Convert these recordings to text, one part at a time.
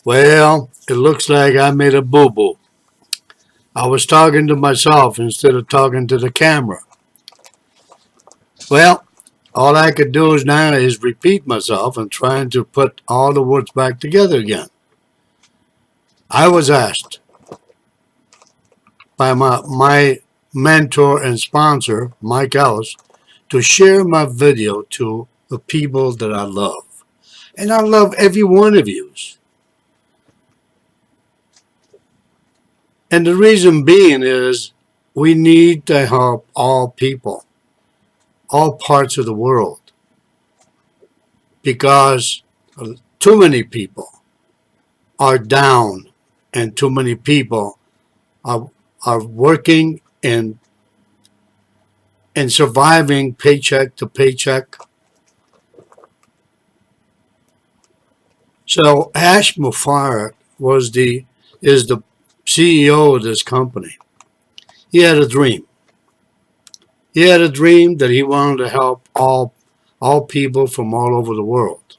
Well, it looks like I made a boo-boo. I was talking to myself instead of talking to the camera. Well, all I could do is now is repeat myself and trying to put all the words back together again. I was asked by my mentor and sponsor, Mike Ellis, to share my video to the people that I love. And I love every one of you. And the reason being is we need to help all people, all parts of the world, because too many people are down and too many people are, are working and surviving paycheck to paycheck. So Ash Mufarek is the CEO of this company. He had a dream. He had a dream that he wanted to help all people from all over the world.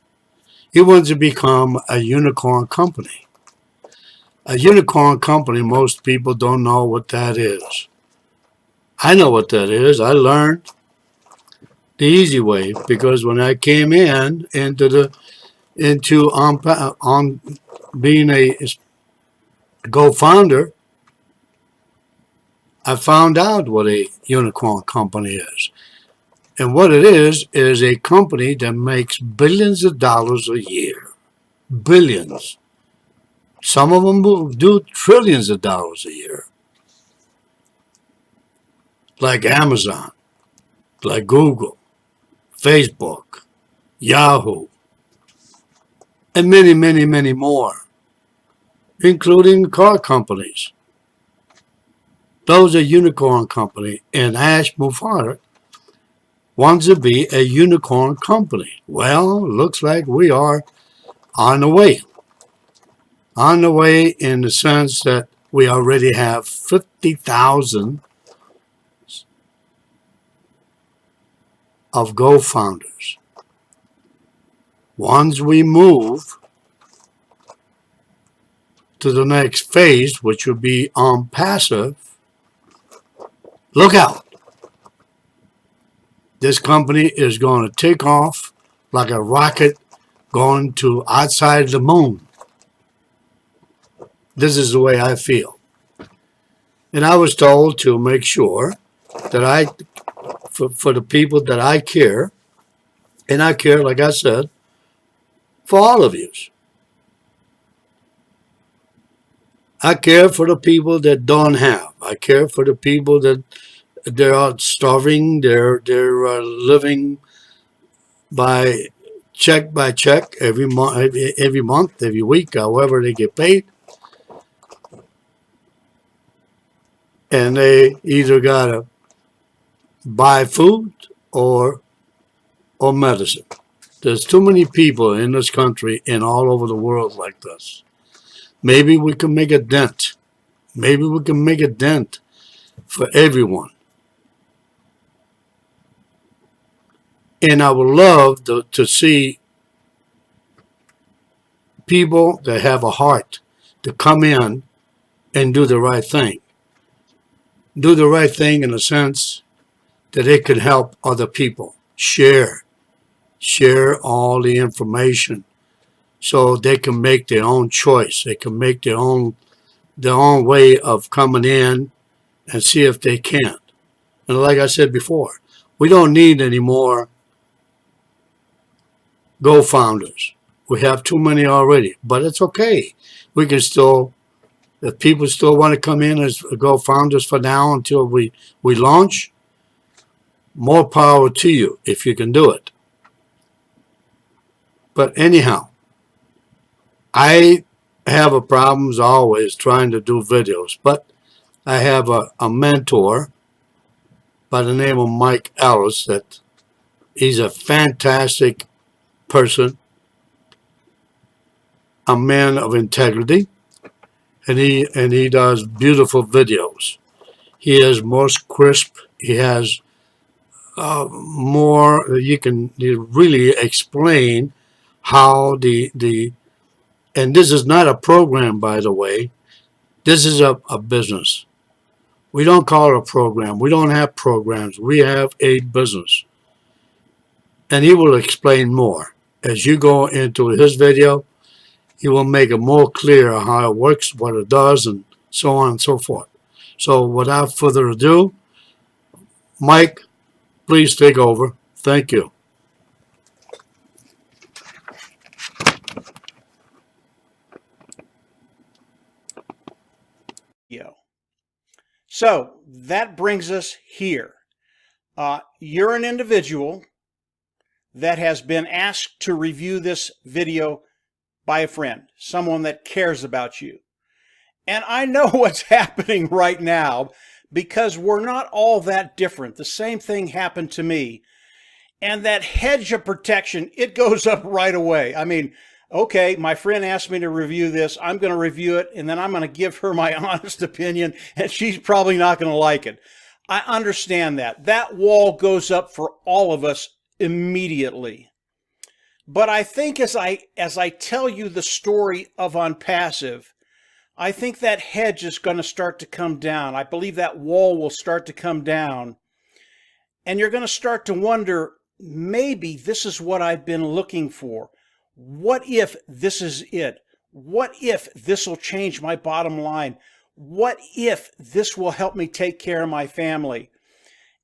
He wanted to become a unicorn company. A unicorn company, most people don't know what that is. I know what that is. I learned the easy way because when I came into on being a co-founder, I found out what a unicorn company is. And what it is a company that makes billions of dollars a year. Billions. Some of them will do trillions of dollars a year. Like Amazon, like Google, Facebook, Yahoo, and many, many, many more, including car companies. Those are unicorn company, and Ash Mufarek wants to be a unicorn company. Well, looks like we are on the way. On the way in the sense that we already have 50,000 of Go founders. Once we move to the next phase, which will be onpassive, look out. This company is going to take off like a rocket going to outside the moon. This is the way I feel. And I was told to make sure that for the people that I care, and I care, like I said, for all of you. I care for the people that don't have. I care for the people that they're starving. They're living by check every month, every week, however they get paid, and they either gotta buy food or medicine. There's too many people in this country and all over the world like this. Maybe we can make a dent. Maybe we can make a dent for everyone. And I would love to see people that have a heart to come in and do the right thing. Do the right thing in the sense that it can help other people. Share all the information so they can make their own choice. They can make their own way of coming in and see if they can. And like I said before, we don't need any more Go founders. We have too many already, but it's okay. We can still, if people still want to come in as Go founders for now until we launch, more power to you if you can do it. But anyhow, I have a problems always trying to do videos, but I have a mentor by the name of Mike Ellis that he's a fantastic person, a man of integrity, and he does beautiful videos. He is most crisp. He has more. You can really explain how the And this is not a program, by the way. This is a business. We don't call it a program. We don't have programs. We have a business. And he will explain more. As you go into his video, he will make it more clear how it works, what it does, and so on and so forth. So without further ado, Mike, please take over. Thank you. So that brings us here. You're an individual that has been asked to review this video by a friend, someone that cares about you. And I know what's happening right now because we're not all that different. The same thing happened to me. And that hedge of protection, it goes up right away. I mean, okay, my friend asked me to review this. I'm going to review it, and then I'm going to give her my honest opinion, and she's probably not going to like it. I understand that. That wall goes up for all of us immediately. But I think as I tell you the story of onpassive, I think that hedge is going to start to come down. I believe that wall will start to come down. And you're going to start to wonder, maybe this is what I've been looking for. What if this is it? What if this will change my bottom line? What if this will help me take care of my family?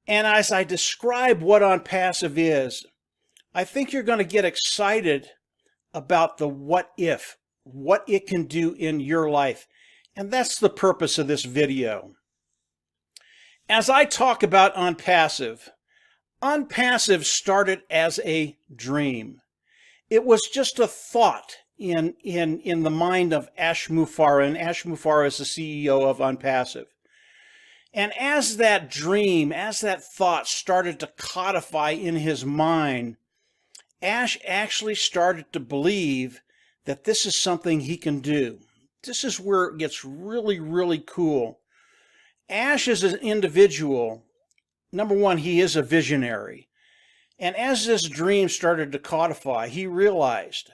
And as I describe what onpassive is, I think you're going to get excited about the what if, what it can do in your life. And that's the purpose of this video. As I talk about onpassive, onpassive started as a dream. It was just a thought in the mind of Ash Mufareh, and Ash Mufareh is the CEO of onpassive. And as that dream, as that thought started to codify in his mind, Ash actually started to believe that this is something he can do. This is where it gets really, really cool. Ash is an individual. Number one, he is a visionary. And as this dream started to codify, he realized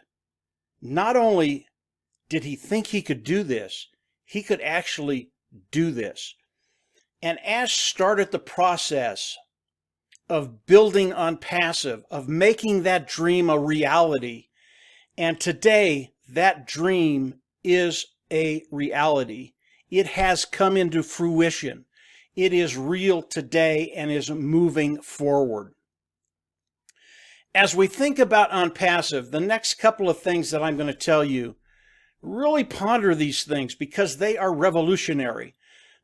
not only did he think he could do this, he could actually do this. And Ash started the process of building onpassive, of making that dream a reality. And today, that dream is a reality. It has come into fruition. It is real today and is moving forward. As we think about onpassive, the next couple of things that I'm going to tell you, really ponder these things because they are revolutionary.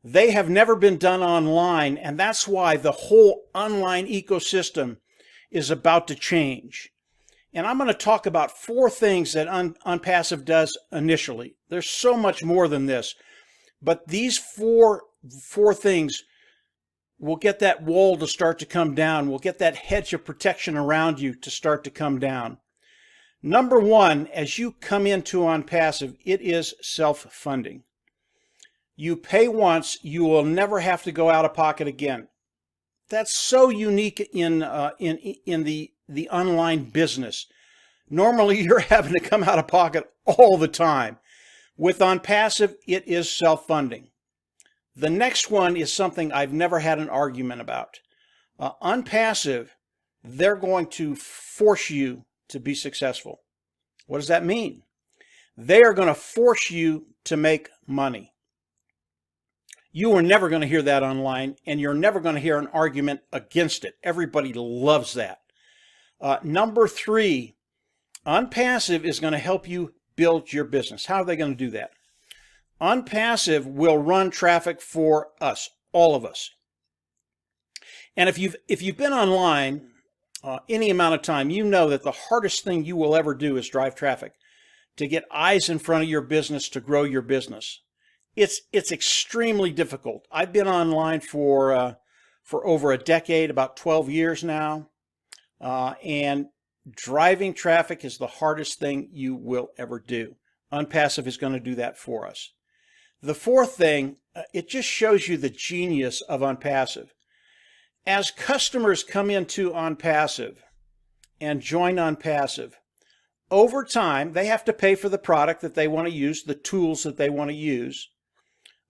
They have never been done online, and that's why the whole online ecosystem is about to change. And I'm going to talk about 4 things that onpassive does initially. There's so much more than this, but these four things will get that wall to start to come down. We'll get that hedge of protection around you to start to come down. Number 1, as you come into onpassive, it is self-funding. You pay once, you will never have to go out of pocket again. That's so unique in the online business. Normally, you're having to come out of pocket all the time. With onpassive, it is self-funding. The next one is something I've never had an argument about. Onpassive, they're going to force you to be successful. What does that mean? They are going to force you to make money. You are never going to hear that online, and you're never going to hear an argument against it. Everybody loves that. Number 3, onpassive is going to help you build your business. How are they going to do that? Onpassive will run traffic for us, all of us. And if you've been online any amount of time, you know that the hardest thing you will ever do is drive traffic, to get eyes in front of your business, to grow your business. It's extremely difficult. I've been online for over a decade, about 12 years now, and driving traffic is the hardest thing you will ever do. Onpassive is going to do that for us. The 4th thing, it just shows you the genius of onpassive. As customers come into onpassive and join onpassive, over time, they have to pay for the product that they want to use, the tools that they want to use.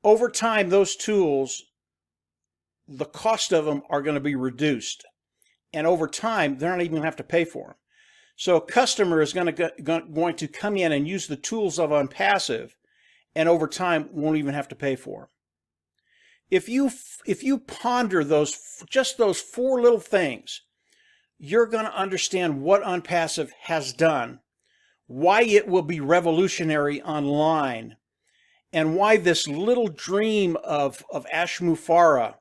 Over time, those tools, the cost of them are going to be reduced. And over time, they're not even going to have to pay for them. So a customer is going to come in and use the tools of onpassive, and over time won't even have to pay for them. If you ponder just those four little things, you're going to understand what onpassive has done, why it will be revolutionary online, and why this little dream of Ash Mufareh,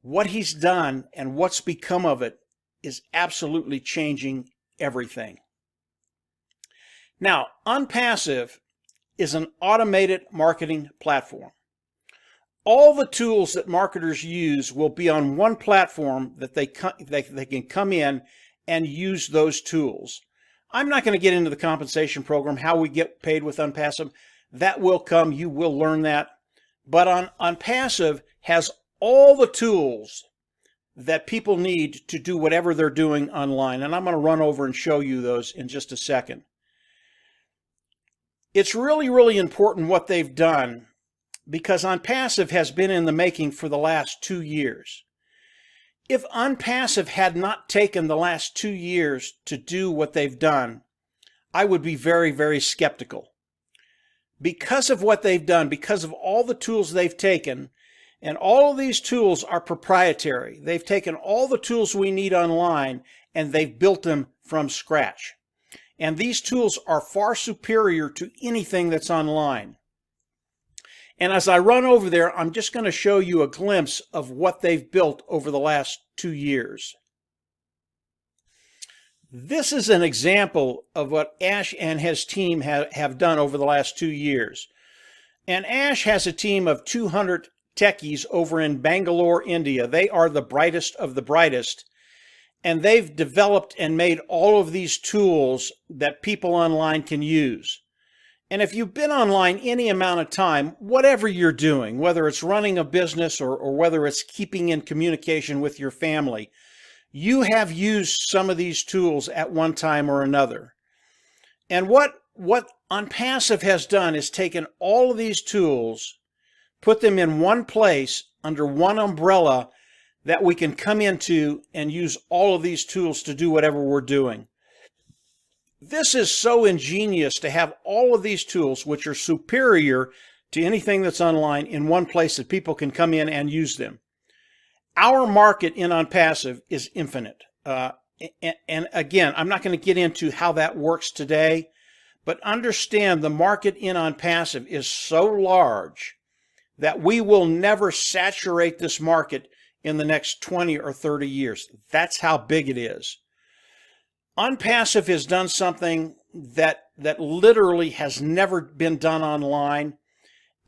what he's done and what's become of it, is absolutely changing everything. Now, onpassive is an automated marketing platform. All the tools that marketers use will be on one platform that they can come in and use those tools. I'm not going to get into the compensation program, how we get paid with onpassive. That will come. You will learn that. But onpassive has all the tools that people need to do whatever they're doing online. And I'm going to run over and show you those in just a second. It's really, really important what they've done, because onpassive has been in the making for the last 2 years. If onpassive had not taken the last 2 years to do what they've done, I would be very, very skeptical. Because of what they've done, because of all the tools they've taken, and all of these tools are proprietary. They've taken all the tools we need online and they've built them from scratch. And these tools are far superior to anything that's online. And as I run over there, I'm just going to show you a glimpse of what they've built over the last 2 years. This is an example of what Ash and his team have done over the last 2 years. And Ash has a team of 200 techies over in Bangalore, India. They are the brightest of the brightest. And they've developed and made all of these tools that people online can use. And if you've been online any amount of time, whatever you're doing, whether it's running a business or whether it's keeping in communication with your family, you have used some of these tools at one time or another. And what onpassive has done is taken all of these tools, put them in one place under one umbrella that we can come into and use all of these tools to do whatever we're doing. This is so ingenious to have all of these tools, which are superior to anything that's online, in one place that people can come in and use them. Our market in onpassive is infinite. And again, I'm not going to get into how that works today, but understand the market in onpassive is so large that we will never saturate this market in the next 20 or 30 years. That's how big it is. Onpassive has done something that literally has never been done online.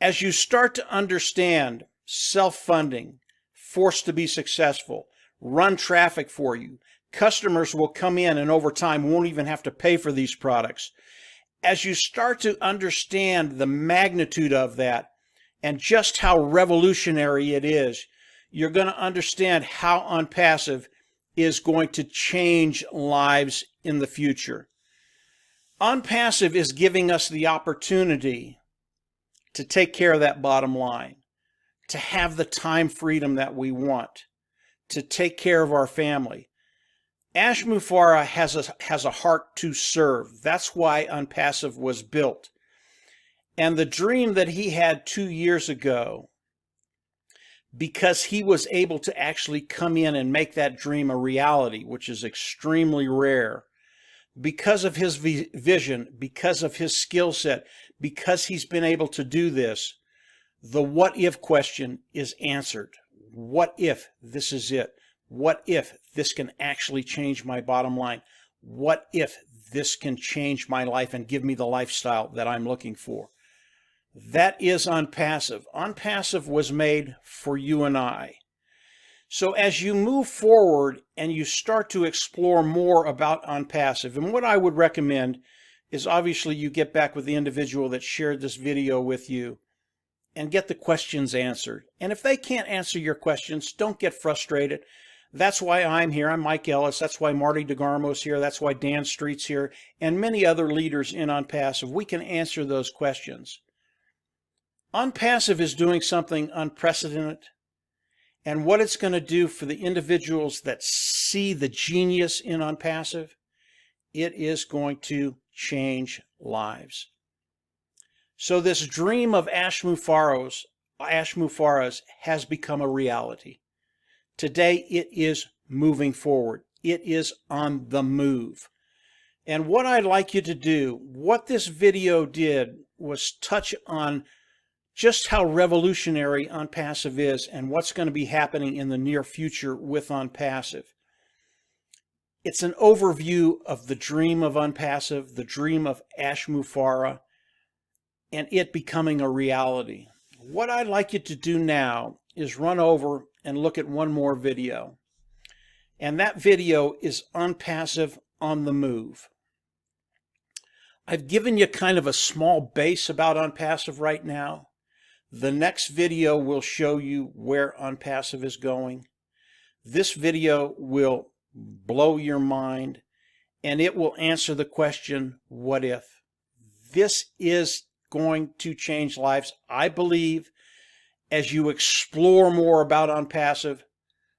As you start to understand self-funding, forced to be successful, run traffic for you, customers will come in and over time won't even have to pay for these products. As you start to understand the magnitude of that and just how revolutionary it is, you're going to understand how onpassive is going to change lives in the future. Onpassive is giving us the opportunity to take care of that bottom line, to have the time freedom that we want, to take care of our family. Ash Mufareh has a heart to serve. That's why onpassive was built. And the dream that he had 2 years ago, because he was able to actually come in and make that dream a reality, which is extremely rare, because of his vision, because of his skill set, because he's been able to do this, the what if question is answered. What if this is it? What if this can actually change my bottom line? What if this can change my life and give me the lifestyle that I'm looking for? That is onpassive. Onpassive was made for you and I. So as you move forward and you start to explore more about onpassive, and what I would recommend is obviously you get back with the individual that shared this video with you and get the questions answered. And if they can't answer your questions, don't get frustrated. That's why I'm here. I'm Mike Ellis. That's why Marty DeGarmo's here. That's why Dan Street's here, and many other leaders in OnPassive. We can answer those questions. OnPassive is doing something unprecedented, and what it's going to do for the individuals that see the genius in OnPassive, it is going to change lives. So this dream of Ash Mufareh's has become a reality. Today it is moving forward. It is on the move. And what I'd like you to do, what this video did, was touch on just how revolutionary OnPassive is and what's going to be happening in the near future with OnPassive. It's an overview of the dream of OnPassive, the dream of Ash Mufareh, and it becoming a reality. What I'd like you to do now is run over and look at one more video. And that video is OnPassive on the move. I've given you kind of a small base about OnPassive right now. The next video will show you where OnPassive is going. This video will blow your mind, and it will answer the question, what if? This is going to change lives. I believe as you explore more about OnPassive,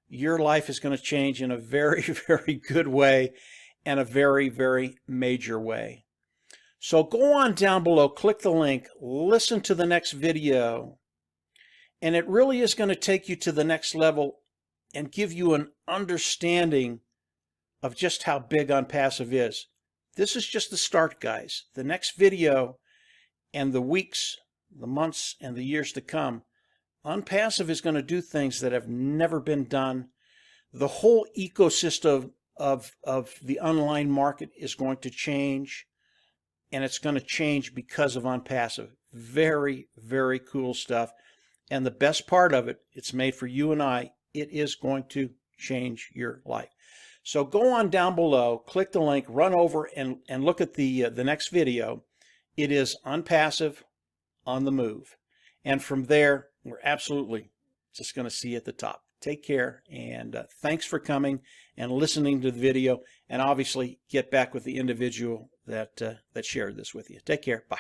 your life is going to change in a very, very good way and a very, very major way. So go on down below, click the link, listen to the next video, and it really is going to take you to the next level and give you an understanding of just how big OnPassive is. This is just the start, guys. The next video and the weeks, the months, and the years to come, OnPassive is going to do things that have never been done. The whole ecosystem of the online market is going to change, and it's going to change because of OnPassive. Very, very cool stuff. And the best part of it, it's made for you and I. It is going to change your life. So go on down below, click the link, run over and look at the next video. It is OnPassive on the move. And from there, we're absolutely just going to see you at the top. Take care, and thanks for coming and listening to the video, and obviously get back with the individual that shared this with you. Take care. Bye.